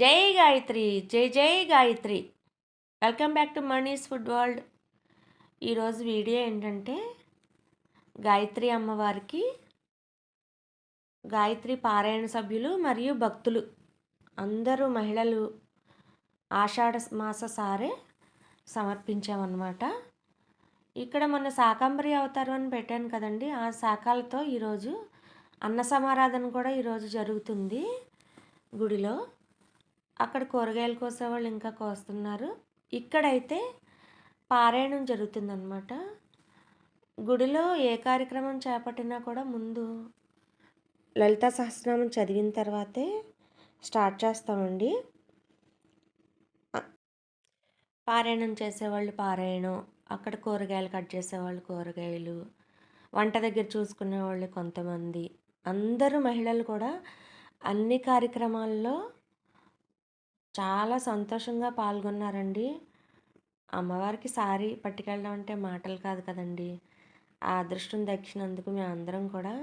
జై గాయత్రి, జై జై Gayatri. Welcome back to Mani's food world. ఈరోజు వీడియో ఏంటంటే గాయత్రి అమ్మవారికి గాయత్రి పారాయణ సభ్యులు మరియు భక్తులు అందరూ మహిళలు ఆషాఢ మాస సారే సమర్పించామన్నమాట. ఇక్కడ మన శాకంబరి అవతారం అని పెట్టాను కదండి, ఆ శాఖలతో ఈరోజు అన్న సమారాధన కూడా ఈరోజు జరుగుతుంది గుడిలో. అక్కడ కూరగాయలు కోసేవాళ్ళు ఇంకా కోస్తున్నారు. ఇక్కడైతే పారాయణం జరుగుతుందన్నమాట. గుడిలో ఏ కార్యక్రమం చేపట్టినా కూడా ముందు లలితా సహస్రనామం చదివిన తర్వాతే స్టార్ట్ చేస్తామండి. పారాయణం చేసేవాళ్ళు పారాయణం, అక్కడ కూరగాయలు కట్ చేసేవాళ్ళు కూరగాయలు, వంట దగ్గర చూసుకునేవాళ్ళు కొంతమంది, అందరూ మహిళలు కూడా అన్ని కార్యక్రమాల్లో చాలా సంతోషంగా పాల్గొన్నారండి. అమ్మవారికి సారీ పట్టుకెళ్ళడం అంటే మాటలు కాదు కదండి. ఆ అదృష్టం దక్కినందుకు మేమందరం కూడా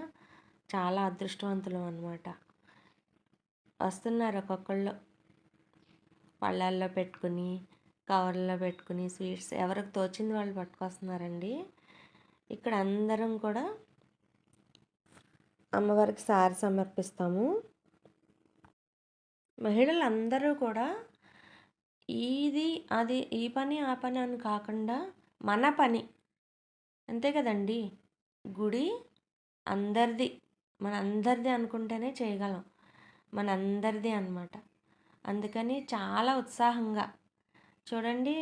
చాలా అదృష్టవంతులం అన్నమాట. వస్తున్నారు ఒక్కొక్కళ్ళు పళ్ళాల్లో పెట్టుకుని, కవర్లో పెట్టుకుని స్వీట్స్ ఎవరికి తోచింది వాళ్ళు పట్టుకొస్తున్నారండి. ఇక్కడ అందరం కూడా అమ్మవారికి సారీ సమర్పిస్తాము. మహిళలందరూ కూడా ఇది అది ఈ పని ఆ పని అని కాకుండా మన పని అంతే కదండి. గుడి అందరిది, మనందరిది అనుకుంటేనే చేయగలం, మనందరిది అన్నమాట. అందుకని చాలా ఉత్సాహంగా చూడండి,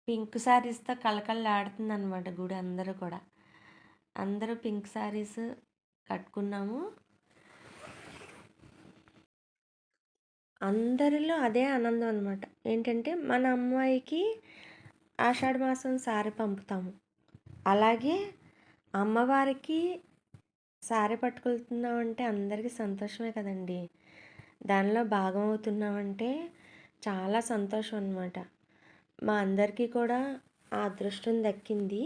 పింక్ శారీస్తో కళకళలాడుతుంది అన్నమాట గుడి. అందరూ పింక్ శారీస్ కట్టుకున్నాము. అందరిలో అదే ఆనందం అనమాట. ఏంటంటే మన అమ్మాయికి ఆషాఢ మాసం సారీ పంపుతాము, అలాగే అమ్మవారికి సారీ పట్టుకెళ్తున్నామంటే అందరికీ సంతోషమే కదండి. దానిలో భాగం అవుతున్నామంటే చాలా సంతోషం అన్నమాట. మా అందరికీ కూడా ఆ అదృష్టం దక్కింది.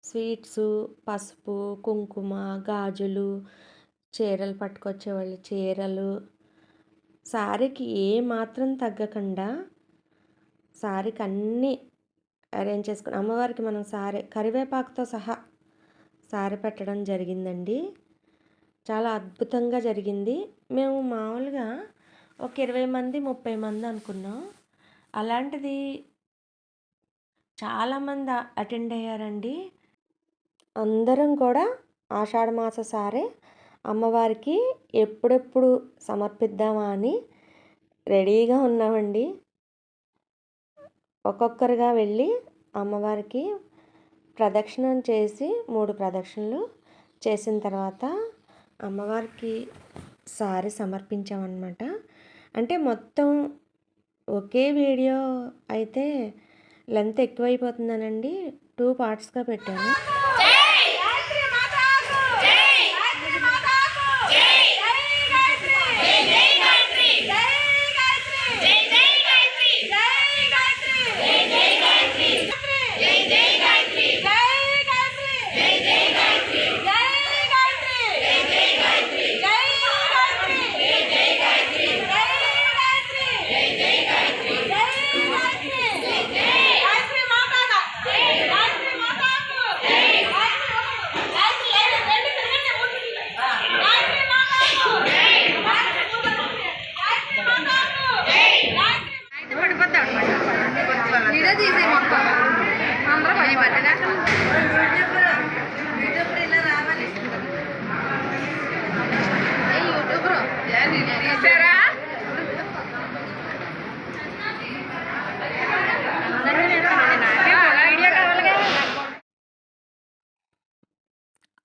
స్వీట్సు, పసుపు, కుంకుమ, గాజులు, చీరలు పట్టుకొచ్చేవాళ్ళు చీరలు, సారీకి ఏ మాత్రం తగ్గకుండా సారీకి అన్నీ అరేంజ్ చేసుకుని అమ్మవారికి మనం సారీ కరివేపాకుతో సహా సారీ పెట్టడం జరిగిందండి. చాలా అద్భుతంగా జరిగింది. మేము మామూలుగా ఒక 20 మంది 30 మంది అనుకున్నాం. అలాంటిది చాలామంది అటెండ్ అయ్యారండి. అందరం కూడా ఆషాఢ మాస సారే అమ్మవారికి ఎప్పుడెప్పుడు సమర్పిద్దామా అని రెడీగా ఉన్నామండి. ఒక్కొక్కరుగా వెళ్ళి అమ్మవారికి ప్రదక్షిణం చేసి 3 ప్రదక్షిణలు చేసిన తర్వాత అమ్మవారికి సారీ సమర్పించామన్నమాట. అంటే మొత్తం ఒకే వీడియో అయితే లెంత్ ఎక్కువైపోతుందనండి 2 పార్ట్స్గా పెట్టాను.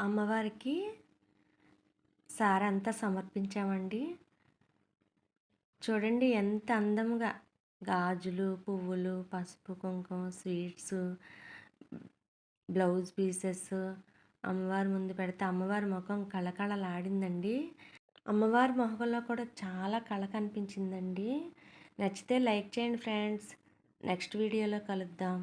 అమ్మవారికి సారీ అంతా సమర్పించామండి. చూడండి ఎంత అందంగా గాజులు, పువ్వులు, పసుపు, కుంకుమ, స్వీట్స్, బ్లౌజ్ పీసెస్ అమ్మవారి ముందు పెడితే అమ్మవారి ముఖం కళకళలాడిందండి. అమ్మవారి మొహంలో కూడా చాలా కళ కనిపించిందండి. నచ్చితే లైక్ చేయండి ఫ్రెండ్స్. నెక్స్ట్ వీడియోలో కలుద్దాం.